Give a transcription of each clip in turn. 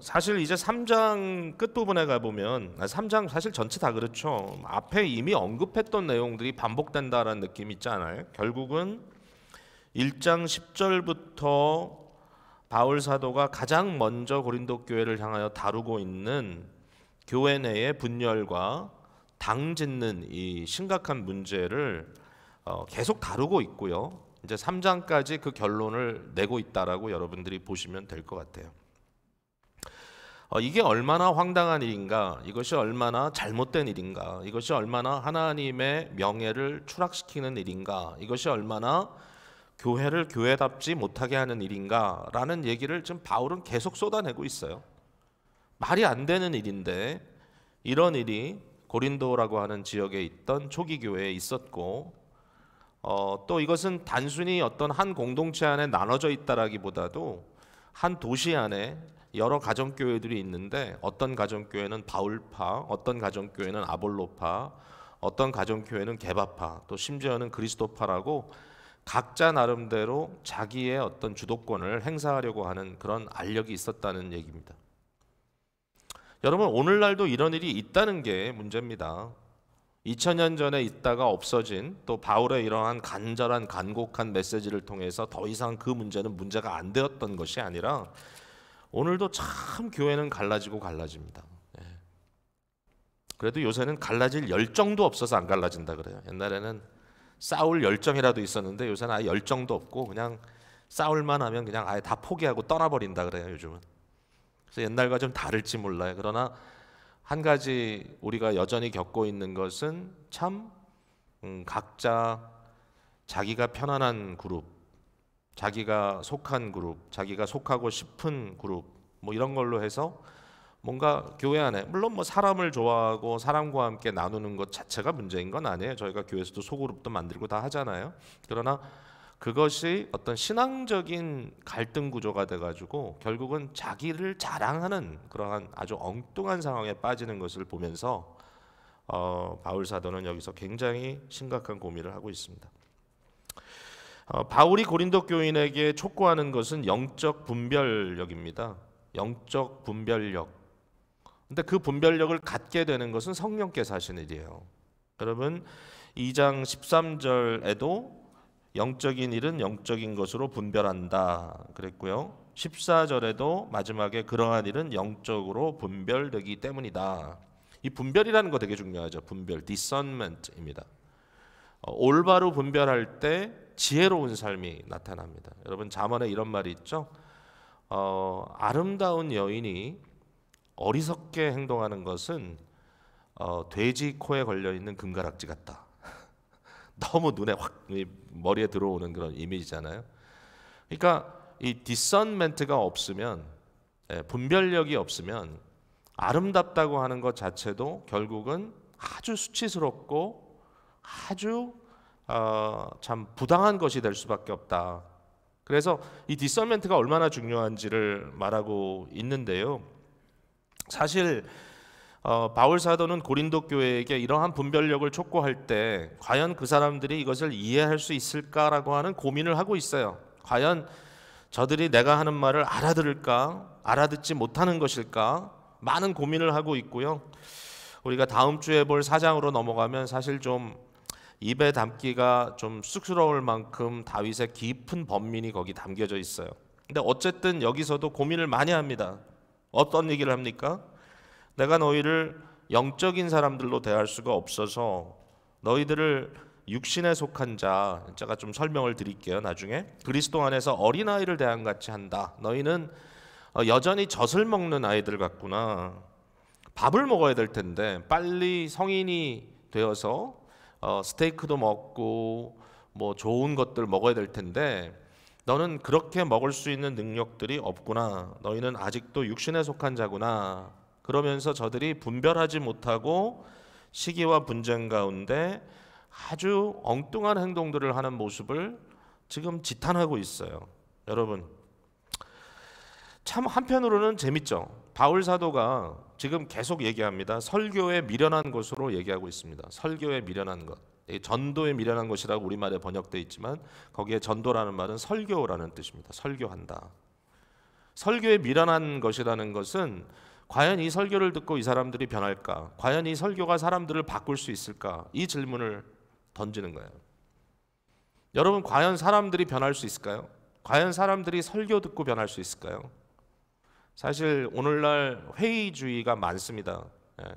사실 이제 3장 끝부분에 가보면 3장 사실 전체 다 그렇죠. 앞에 이미 언급했던 내용들이 반복된다라는 느낌이 있잖아요. 결국은 1장 10절부터 바울 사도가 가장 먼저 고린도 교회를 향하여 다루고 있는 교회 내의 분열과 당 짓는 이 심각한 문제를 계속 다루고 있고요. 이제 3장까지 그 결론을 내고 있다라고 여러분들이 보시면 될 것 같아요. 이게 얼마나 황당한 일인가, 이것이 얼마나 잘못된 일인가, 이것이 얼마나 하나님의 명예를 추락시키는 일인가, 이것이 얼마나 교회를 교회답지 못하게 하는 일인가라는 얘기를 지금 바울은 계속 쏟아내고 있어요. 말이 안 되는 일인데 이런 일이 고린도라고 하는 지역에 있던 초기 교회에 있었고, 또 이것은 단순히 어떤 한 공동체 안에 나눠져 있다라기보다도 한 도시 안에 여러 가정교회들이 있는데 어떤 가정교회는 바울파, 어떤 가정교회는 아볼로파, 어떤 가정교회는 게바파, 또 심지어는 그리스도파라고 각자 나름대로 자기의 어떤 주도권을 행사하려고 하는 그런 알력이 있었다는 얘기입니다. 여러분, 오늘날도 이런 일이 있다는 게 문제입니다. 2000년 전에 있다가 없어진, 또 바울의 이러한 간절한 간곡한 메시지를 통해서 더 이상 그 문제는 문제가 안 되었던 것이 아니라 오늘도 참 교회는 갈라지고 갈라집니다. 그래도 요새는 갈라질 열정도 없어서 안 갈라진다 그래요. 옛날에는 싸울 열정이라도 있었는데 요새는 아예 열정도 없고 그냥 싸울만 하면 그냥 아예 다 포기하고 떠나버린다 그래요, 요즘은. 그래서 옛날과 좀 다를지 몰라요. 그러나 한 가지 우리가 여전히 겪고 있는 것은 참 각자 자기가 편안한 그룹, 자기가 속한 그룹, 자기가 속하고 싶은 그룹, 뭐 이런 걸로 해서 뭔가 교회 안에, 물론 뭐 사람을 좋아하고 사람과 함께 나누는 것 자체가 문제인 건 아니에요. 저희가 교회에서도 소그룹도 만들고 다 하잖아요. 그러나 그것이 어떤 신앙적인 갈등 구조가 돼가지고 결국은 자기를 자랑하는 그러한 아주 엉뚱한 상황에 빠지는 것을 보면서 바울 사도는 여기서 굉장히 심각한 고민을 하고 있습니다. 바울이 고린도 교인에게 촉구하는 것은 영적 분별력입니다. 영적 분별력. 근데 그 분별력을 갖게 되는 것은 성령께서 하시는 일이에요. 여러분, 2장 13절에도 영적인 일은 영적인 것으로 분별한다 그랬고요. 14절에도 마지막에 그러한 일은 영적으로 분별되기 때문이다. 이 분별이라는 거 되게 중요하죠. 분별, discernment입니다. 올바로 분별할 때 지혜로운 삶이 나타납니다. 여러분, 잠언에 이런 말이 있죠. 아름다운 여인이 어리석게 행동하는 것은 돼지 코에 걸려있는 금가락지 같다. 너무 눈에 확 머리에 들어오는 그런 이미지잖아요. 그러니까 이 디선멘트가 없으면, 분별력이 없으면 아름답다고 하는 것 자체도 결국은 아주 수치스럽고 아주 참 부당한 것이 될 수밖에 없다. 그래서 이 디선멘트가 얼마나 중요한지를 말하고 있는데요. 사실 바울 사도는 고린도 교회에게 이러한 분별력을 촉구할 때 과연 그 사람들이 이것을 이해할 수 있을까라고 하는 고민을 하고 있어요. 과연 저들이 내가 하는 말을 알아들을까? 알아듣지 못하는 것일까? 많은 고민을 하고 있고요. 우리가 다음 주에 볼 4장으로 넘어가면 사실 좀 입에 담기가 좀 쑥스러울 만큼 다윗의 깊은 번민이 거기 담겨져 있어요. 근데 어쨌든 여기서도 고민을 많이 합니다. 어떤 얘기를 합니까? 내가 너희를 영적인 사람들로 대할 수가 없어서 너희들을 육신에 속한 자가 좀 설명을 드릴게요. 나중에 그리스도 안에서 어린아이를 대한 같이 한다. 너희는 여전히 젖을 먹는 아이들 같구나. 밥을 먹어야 될 텐데 빨리 성인이 되어서 스테이크도 먹고 뭐 좋은 것들 먹어야 될 텐데 너는 그렇게 먹을 수 있는 능력들이 없구나. 너희는 아직도 육신에 속한 자구나. 그러면서 저들이 분별하지 못하고 시기와 분쟁 가운데 아주 엉뚱한 행동들을 하는 모습을 지금 지탄하고 있어요. 여러분, 참 한편으로는 재밌죠. 바울 사도가 지금 계속 얘기합니다. 설교에 미련한 것으로 얘기하고 있습니다. 설교에 미련한 것. 전도에 미련한 것이라고 우리말에 번역되어 있지만 거기에 전도라는 말은 설교라는 뜻입니다. 설교한다. 설교에 미련한 것이라는 것은 과연 이 설교를 듣고 이 사람들이 변할까? 과연 이 설교가 사람들을 바꿀 수 있을까? 이 질문을 던지는 거예요. 여러분, 과연 사람들이 변할 수 있을까요? 과연 사람들이 설교 듣고 변할 수 있을까요? 사실 오늘날 회의주의가 많습니다. 예.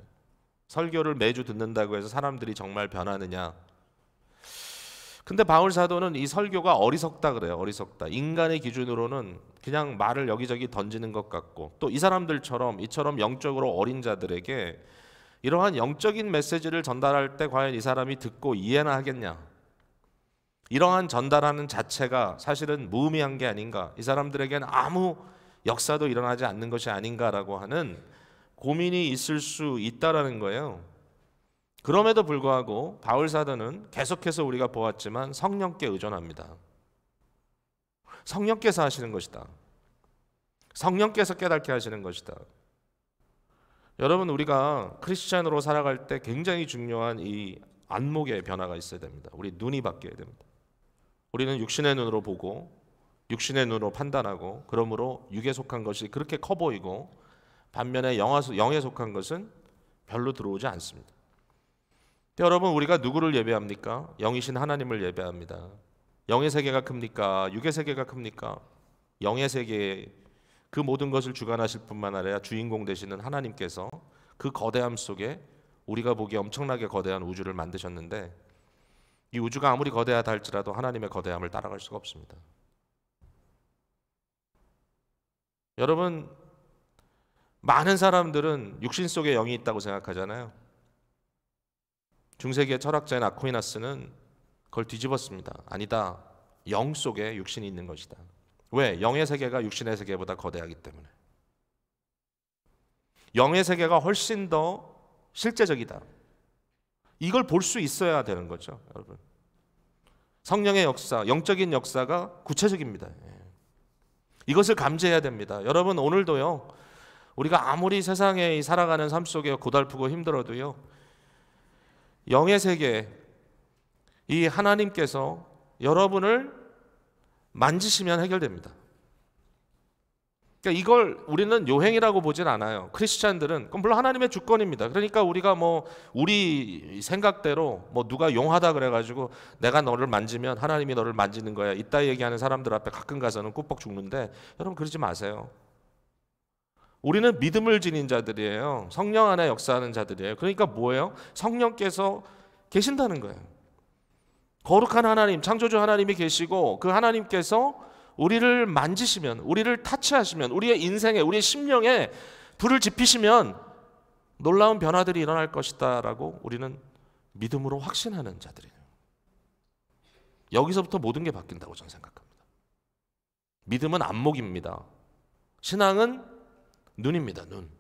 설교를 매주 듣는다고 해서 사람들이 정말 변하느냐? 근데 바울 사도는 이 설교가 어리석다 그래요. 어리석다. 인간의 기준으로는 그냥 말을 여기저기 던지는 것 같고, 또 이 사람들처럼 이처럼 영적으로 어린 자들에게 이러한 영적인 메시지를 전달할 때 과연 이 사람이 듣고 이해나 하겠냐? 이러한 전달하는 자체가 사실은 무의미한 게 아닌가? 이 사람들에게는 아무 역사도 일어나지 않는 것이 아닌가라고 하는 고민이 있을 수 있다라는 거예요. 그럼에도 불구하고 바울 사도는 계속해서 우리가 보았지만 성령께 의존합니다. 성령께서 하시는 것이다. 성령께서 깨닫게 하시는 것이다. 여러분, 우리가 크리스찬으로 살아갈 때 굉장히 중요한 이 안목의 변화가 있어야 됩니다. 우리 눈이 바뀌어야 됩니다. 우리는 육신의 눈으로 보고 육신의 눈으로 판단하고, 그러므로 육에 속한 것이 그렇게 커 보이고, 반면에 영에 속한 것은 별로 들어오지 않습니다. 여러분, 우리가 누구를 예배합니까? 영이신 하나님을 예배합니다. 영의 세계가 큽니까? 육의 세계가 큽니까? 영의 세계, 그 모든 것을 주관하실 뿐만 아니라 주인공 되시는 하나님께서 그 거대함 속에 우리가 보기에 엄청나게 거대한 우주를 만드셨는데, 이 우주가 아무리 거대하다 할지라도 하나님의 거대함을 따라갈 수가 없습니다. 여러분, 많은 사람들은 육신 속에 영이 있다고 생각하잖아요. 중세기의 철학자인 아퀴나스는 그걸 뒤집었습니다. 아니다. 영 속에 육신이 있는 것이다. 왜? 영의 세계가 육신의 세계보다 거대하기 때문에. 영의 세계가 훨씬 더 실제적이다. 이걸 볼 수 있어야 되는 거죠, 여러분. 성령의 역사, 영적인 역사가 구체적입니다. 이것을 감지해야 됩니다. 여러분, 오늘도요, 우리가 아무리 세상에 살아가는 삶 속에 고달프고 힘들어도요, 영의 세계, 이 하나님께서 여러분을 만지시면 해결됩니다. 그러니까 이걸 우리는 요행이라고 보진 않아요. 크리스찬들은, 그건 물론 하나님의 주권입니다. 그러니까 우리가 우리 생각대로 누가 용하다 그래가지고 내가 너를 만지면 하나님이 너를 만지는 거야, 이따 얘기하는 사람들 앞에 가끔 가서는 꾹뻑 죽는데, 여러분 그러지 마세요. 우리는 믿음을 지닌 자들이에요. 성령 안에 역사하는 자들이에요. 그러니까 뭐예요? 성령께서 계신다는 거예요. 거룩한 하나님, 창조주 하나님이 계시고, 그 하나님께서 우리를 만지시면, 우리를 타치하시면, 우리의 인생에, 우리의 심령에 불을 지피시면 놀라운 변화들이 일어날 것이다 라고 우리는 믿음으로 확신하는 자들이에요. 여기서부터 모든 게 바뀐다고 저는 생각합니다. 믿음은 안목입니다. 신앙은 눈입니다. 눈.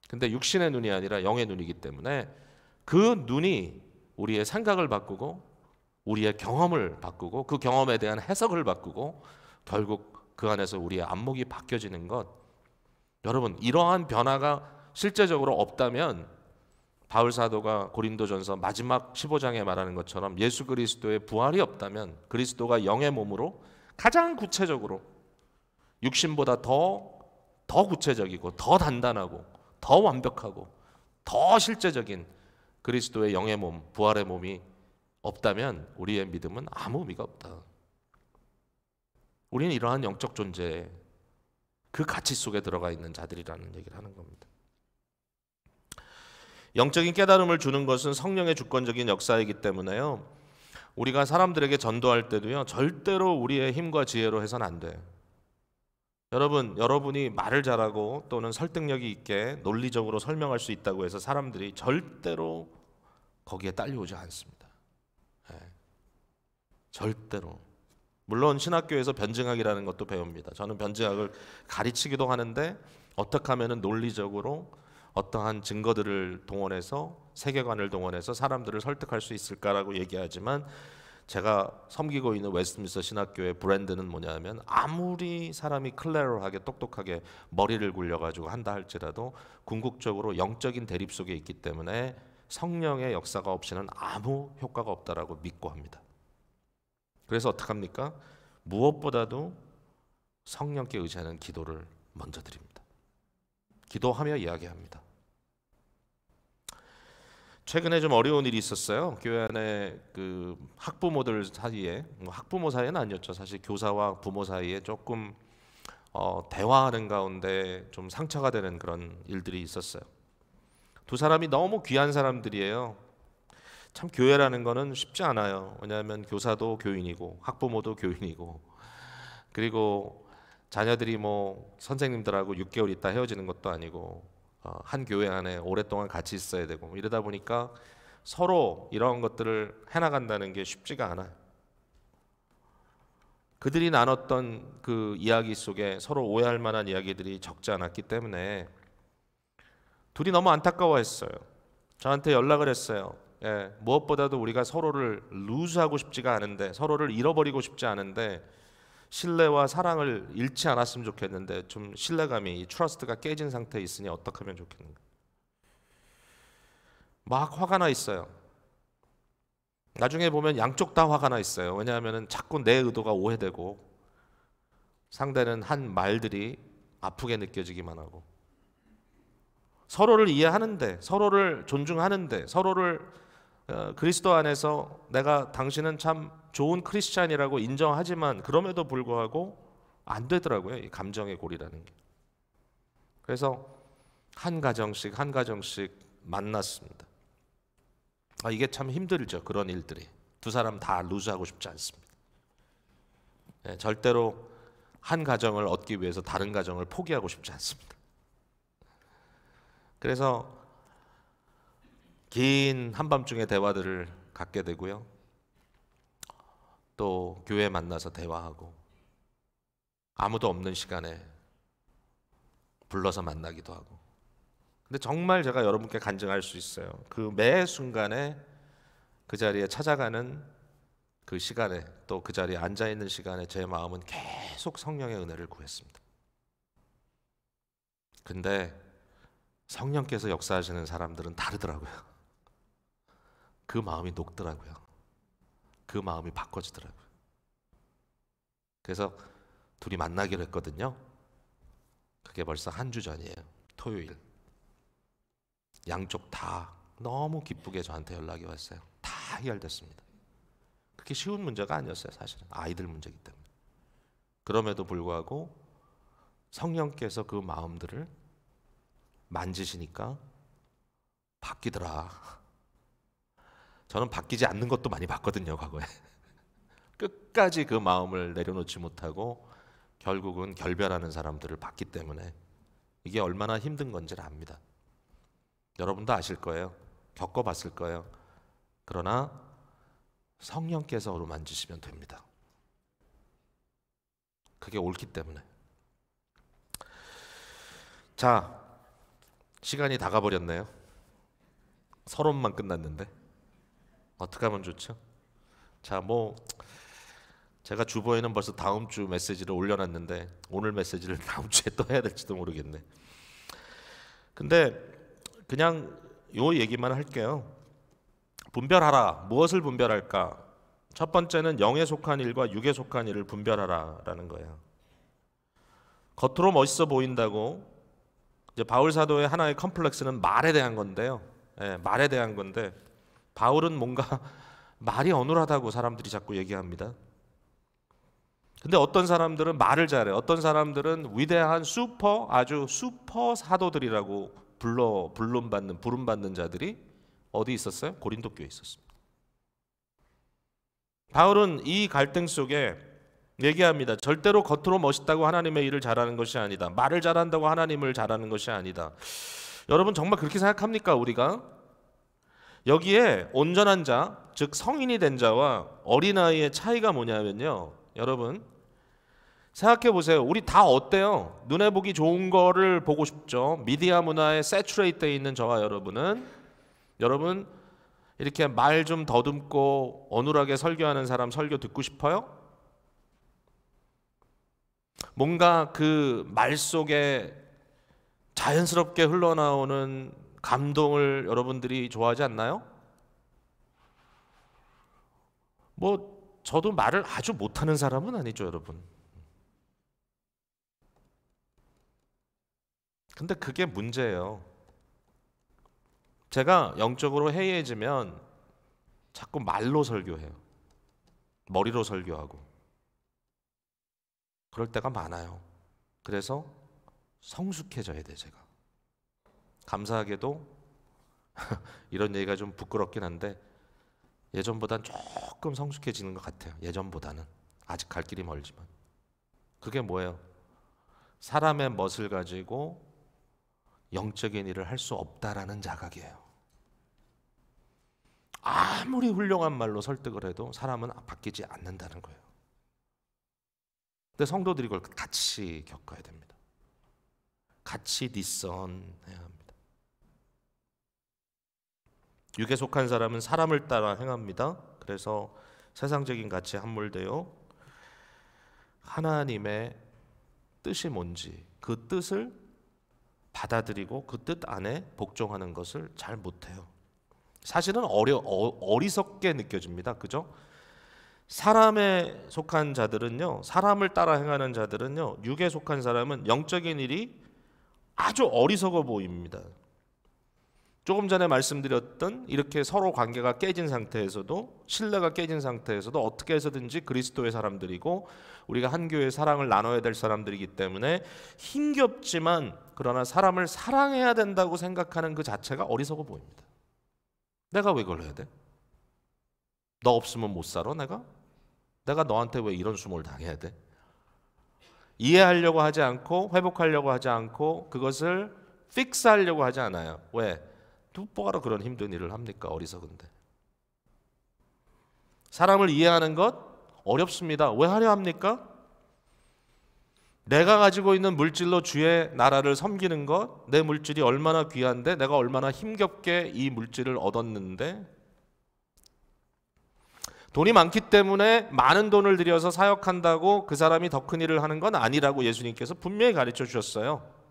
근데 육신의 눈이 아니라 영의 눈이기 때문에 그 눈이 우리의 생각을 바꾸고, 우리의 경험을 바꾸고, 그 경험에 대한 해석을 바꾸고, 결국 그 안에서 우리의 안목이 바뀌어지는 것. 여러분, 이러한 변화가 실제적으로 없다면 바울 사도가 고린도전서 마지막 15장에 말하는 것처럼 예수 그리스도의 부활이 없다면, 그리스도가 영의 몸으로 가장 구체적으로 육신보다 더 구체적이고 더 단단하고 더 완벽하고 더 실제적인 그리스도의 영의 몸, 부활의 몸이 없다면 우리의 믿음은 아무 의미가 없다. 우리는 이러한 영적 존재, 그 가치 속에 들어가 있는 자들이라는 얘기를 하는 겁니다. 영적인 깨달음을 주는 것은 성령의 주권적인 역사이기 때문에요, 우리가 사람들에게 전도할 때도요, 절대로 우리의 힘과 지혜로 해서는 안 돼요. 여러분이 말을 잘하고 또는 설득력이 있게 논리적으로 설명할 수 있다고 해서 사람들이 절대로 거기에 딸려오지 않습니다. 절대로. 물론 신학교에서 변증학이라는 것도 배웁니다. 저는 변증학을 가르치기도 하는데, 어떻게 하면 논리적으로 어떠한 증거들을 동원해서, 세계관을 동원해서 사람들을 설득할 수 있을까라고 얘기하지만, 제가 섬기고 있는 웨스트민스터 신학교의 브랜드는 뭐냐면, 아무리 사람이 클레어하게 똑똑하게 머리를 굴려가지고 한다 할지라도 궁극적으로 영적인 대립 속에 있기 때문에 성령의 역사가 없이는 아무 효과가 없다라고 믿고 합니다. 그래서 어떡합니까? 무엇보다도 성령께 의지하는 기도를 먼저 드립니다. 기도하며 이야기합니다. 최근에 좀 어려운 일이 있었어요. 교회 안에 그 학부모들 사이에, 학부모 사이는 아니었죠. 사실 교사와 부모 사이에 조금 대화하는 가운데 좀 상처가 되는 그런 일들이 있었어요. 두 사람이 너무 귀한 사람들이에요. 참 교회라는 거는 쉽지 않아요. 왜냐하면 교사도 교인이고 학부모도 교인이고, 그리고 자녀들이 뭐 선생님들하고 6개월 있다 헤어지는 것도 아니고 한 교회 안에 오랫동안 같이 있어야 되고, 이러다 보니까 서로 이런 것들을 해나간다는 게 쉽지가 않아요. 그들이 나눴던 그 이야기 속에 서로 오해할 만한 이야기들이 적지 않았기 때문에 둘이 너무 안타까워했어요. 저한테 연락을 했어요. 예, 무엇보다도 우리가 서로를 루즈하고 싶지가 않은데, 서로를 잃어버리고 싶지 않은데, 신뢰와 사랑을 잃지 않았으면 좋겠는데 좀 신뢰감이, 이 트러스트가 깨진 상태에 있으니 어떻게 하면 좋겠는가. 막 화가 나 있어요. 나중에 보면 양쪽 다 화가 나 있어요. 왜냐하면 자꾸 내 의도가 오해되고 상대는 한 말들이 아프게 느껴지기만 하고, 서로를 이해하는데, 서로를 존중하는데, 서로를 그리스도 안에서 내가 당신은 참 좋은 크리스찬이라고 인정하지만 그럼에도 불구하고 안 되더라고요. 이 감정의 골이라는 게. 그래서 한 가정씩 한 가정씩 만났습니다. 이게 참 힘들죠. 그런 일들이. 두 사람 다 루즈하고 싶지 않습니다. 절대로 한 가정을 얻기 위해서 다른 가정을 포기하고 싶지 않습니다. 그래서 긴 한밤중의 대화들을 갖게 되고요. 또 교회에 만나서 대화하고, 아무도 없는 시간에 불러서 만나기도 하고. 근데 정말 제가 여러분께 간증할 수 있어요. 그 매 순간에 그 자리에 찾아가는 그 시간에, 또 그 자리에 앉아 있는 시간에 제 마음은 계속 성령의 은혜를 구했습니다. 근데 성령께서 역사하시는 사람들은 다르더라고요. 그 마음이 녹더라고요. 그 마음이 바꿔지더라고요. 그래서 둘이 만나기로 했거든요. 그게 벌써 한 주 전이에요. 토요일. 양쪽 다 너무 기쁘게 저한테 연락이 왔어요. 다 해결됐습니다. 그렇게 쉬운 문제가 아니었어요. 사실은 아이들 문제이기 때문에. 그럼에도 불구하고 성령께서 그 마음들을 만지시니까 바뀌더라. 저는 바뀌지 않는 것도 많이 봤거든요, 과거에. 끝까지 그 마음을 내려놓지 못하고 결국은 결별하는 사람들을 봤기 때문에 이게 얼마나 힘든 건지를 압니다. 여러분도 아실 거예요. 겪어봤을 거예요. 그러나 성령께서 만지시면 됩니다. 그게 옳기 때문에. 자, 시간이 다 가버렸네요. 서론만 끝났는데 어떻게 하면 좋죠? 자, 뭐 제가 주보에는 벌써 다음 주 메시지를 올려놨는데 오늘 메시지를 다음 주에 또 해야 될지도 모르겠네. 근데 그냥 요 얘기만 할게요. 분별하라. 무엇을 분별할까? 첫 번째는 영에 속한 일과 육에 속한 일을 분별하라라는 거예요. 겉으로 멋있어 보인다고, 이제 바울 사도의 하나의 컴플렉스는 말에 대한 건데요. 말에 대한 건데, 바울은 뭔가 말이 어눌하다고 사람들이 자꾸 얘기합니다. 근데 어떤 사람들은 말을 잘해요. 어떤 사람들은 위대한 아주 슈퍼 사도들이라고 부름받는 자들이 어디 있었어요? 고린도 교회에 있었습니다. 바울은 이 갈등 속에 얘기합니다. 절대로 겉으로 멋있다고 하나님의 일을 잘하는 것이 아니다. 말을 잘한다고 하나님을 잘하는 것이 아니다. 여러분 정말 그렇게 생각합니까? 우리가? 여기에 온전한 자, 즉 성인이 된 자와 어린아이의 차이가 뭐냐면요. 여러분 생각해 보세요. 우리 다 어때요? 눈에 보기 좋은 거를 보고 싶죠. 미디어 문화에 세츄레이트되어 있는 저와 여러분 이렇게 말 좀 더듬고 어눌하게 설교하는 사람 설교 듣고 싶어요? 뭔가 그 말 속에 자연스럽게 흘러나오는 감동을 여러분들이 좋아하지 않나요? 뭐 저도 말을 아주 못하는 사람은 아니죠, 여러분. 근데 그게 문제예요. 제가 영적으로 해이해지면 자꾸 말로 설교해요. 머리로 설교하고. 그럴 때가 많아요. 그래서 성숙해져야 돼, 제가. 감사하게도 이런 얘기가 좀 부끄럽긴 한데 예전보단 조금 성숙해지는 것 같아요. 예전보다는. 아직 갈 길이 멀지만. 그게 뭐예요? 사람의 멋을 가지고 영적인 일을 할 수 없다라는 자각이에요. 아무리 훌륭한 말로 설득을 해도 사람은 바뀌지 않는다는 거예요. 근데 성도들이 그걸 같이 겪어야 됩니다. 같이 디선해야 합니다. 육에 속한 사람은 사람을 따라 행합니다. 그래서 세상적인 가치에 함몰되어 하나님의 뜻이 뭔지 그 뜻을 받아들이고 그 뜻 안에 복종하는 것을 잘 못해요. 사실은 어리석게 느껴집니다. 그죠? 사람에 속한 자들은요, 사람을 따라 행하는 자들은요, 육에 속한 사람은 영적인 일이 아주 어리석어 보입니다. 조금 전에 말씀드렸던 이렇게 서로 관계가 깨진 상태에서도, 신뢰가 깨진 상태에서도 어떻게 해서든지 그리스도의 사람들이고 우리가 한 교회의 사랑을 나눠야 될 사람들이기 때문에 힘겹지만 그러나 사람을 사랑해야 된다고 생각하는 그 자체가 어리석어 보입니다. 내가 왜 그걸 해야 돼? 너 없으면 못 살아 내가? 내가 너한테 왜 이런 수모를 당해야 돼? 이해하려고 하지 않고 회복하려고 하지 않고 그것을 픽스하려고 하지 않아요. 왜? 뭐하러 그런 힘든 일을 합니까? 어리석은데. 사람을 이해하는 것 어렵습니다. 왜 하려 합니까? 내가 가지고 있는 물질로 주의 나라를 섬기는 것, 내 물질이 얼마나 귀한데 내가 얼마나 힘겹게 이 물질을 얻었는데 돈이 많기 때문에 많은 돈을 들여서 사역한다고 그 사람이 더 큰 일을 하는 건 아니라고 예수님께서 분명히 가르쳐 주셨어요.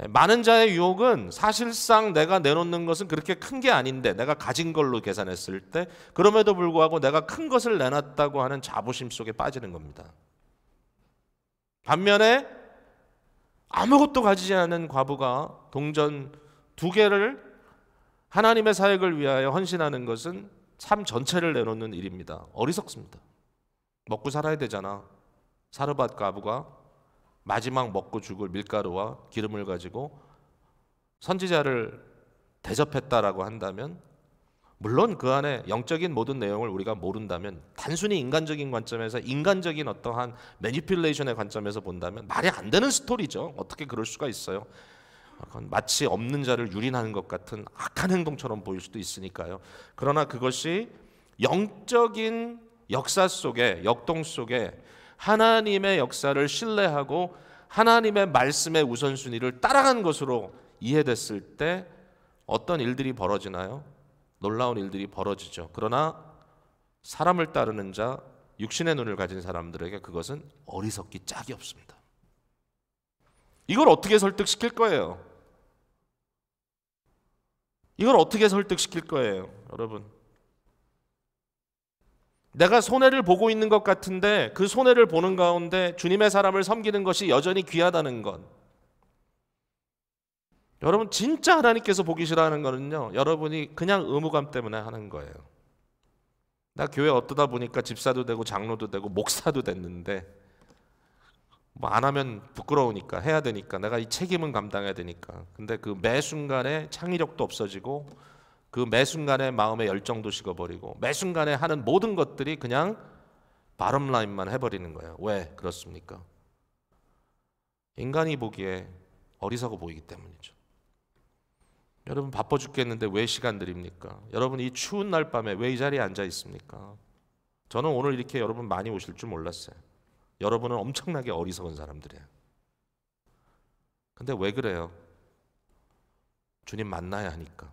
많은 자의 유혹은 사실상 내가 내놓는 것은 그렇게 큰 게 아닌데 내가 가진 걸로 계산했을 때 그럼에도 불구하고 내가 큰 것을 내놨다고 하는 자부심 속에 빠지는 겁니다. 반면에 아무것도 가지지 않은 과부가 동전 2개를 하나님의 사역을 위하여 헌신하는 것은 삶 전체를 내놓는 일입니다. 어리석습니다. 먹고 살아야 되잖아. 사르밧 과부가 마지막 먹고 죽을 밀가루와 기름을 가지고 선지자를 대접했다라고 한다면 물론 그 안에 영적인 모든 내용을 우리가 모른다면 단순히 인간적인 관점에서 인간적인 어떠한 매니플레이션의 관점에서 본다면 말이 안 되는 스토리죠. 어떻게 그럴 수가 있어요. 마치 없는 자를 유린하는 것 같은 악한 행동처럼 보일 수도 있으니까요. 그러나 그것이 영적인 역사 속에 역동 속에 하나님의 역사를 신뢰하고 하나님의 말씀의 우선순위를 따라간 것으로 이해됐을 때 어떤 일들이 벌어지나요? 놀라운 일들이 벌어지죠. 그러나 사람을 따르는 자, 육신의 눈을 가진 사람들에게 그것은 어리석기 짝이 없습니다. 이걸 어떻게 설득시킬 거예요? 이걸 어떻게 설득시킬 거예요, 여러분? 내가 손해를 보고 있는 것 같은데 그 손해를 보는 가운데 주님의 사람을 섬기는 것이 여전히 귀하다는 것. 여러분 진짜 하나님께서 보기 싫어하는 거는요, 여러분이 그냥 의무감 때문에 하는 거예요. 나 교회 어떠다 보니까 집사도 되고 장로도 되고 목사도 됐는데 뭐 안 하면 부끄러우니까 해야 되니까 내가 이 책임은 감당해야 되니까. 근데 그 매 순간에 창의력도 없어지고 그 매 순간에 마음의 열정도 식어버리고 매 순간에 하는 모든 것들이 그냥 바텀라인만 해버리는 거예요. 왜 그렇습니까? 인간이 보기에 어리석어 보이기 때문이죠. 여러분 바빠 죽겠는데 왜 시간 드립니까? 여러분 이 추운 날 밤에 왜 이 자리에 앉아 있습니까? 저는 오늘 이렇게 여러분 많이 오실 줄 몰랐어요. 여러분은 엄청나게 어리석은 사람들이에요. 근데 왜 그래요? 주님 만나야 하니까.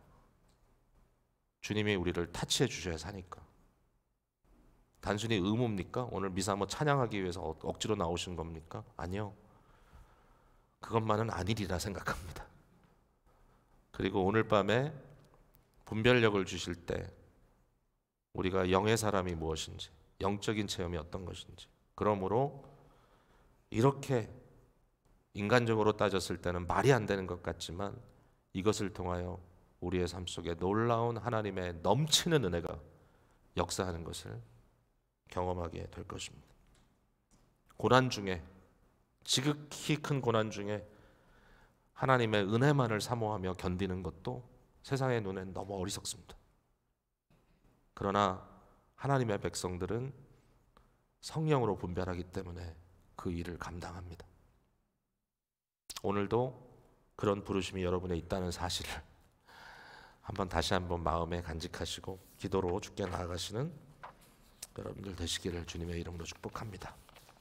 주님이 우리를 타치해 주셔야 사니까. 단순히 의무입니까? 오늘 미사 뭐 찬양하기 위해서 억지로 나오신 겁니까? 아니요. 그것만은 아니리라 생각합니다. 그리고 오늘 밤에 분별력을 주실 때 우리가 영의 사람이 무엇인지, 영적인 체험이 어떤 것인지, 그러므로 이렇게 인간적으로 따졌을 때는 말이 안 되는 것 같지만 이것을 통하여 우리의 삶 속에 놀라운 하나님의 넘치는 은혜가 역사하는 것을 경험하게 될 것입니다. 고난 중에, 지극히 큰 고난 중에 하나님의 은혜만을 사모하며 견디는 것도 세상의 눈엔 너무 어리석습니다. 그러나 하나님의 백성들은 성령으로 분별하기 때문에 그 일을 감당합니다. 오늘도 그런 부르심이 여러분에 있다는 사실을 다시 한번 마음에 간직하시고 기도로 주께 나아가시는 여러분들 되시기를 주님의 이름으로 축복합니다.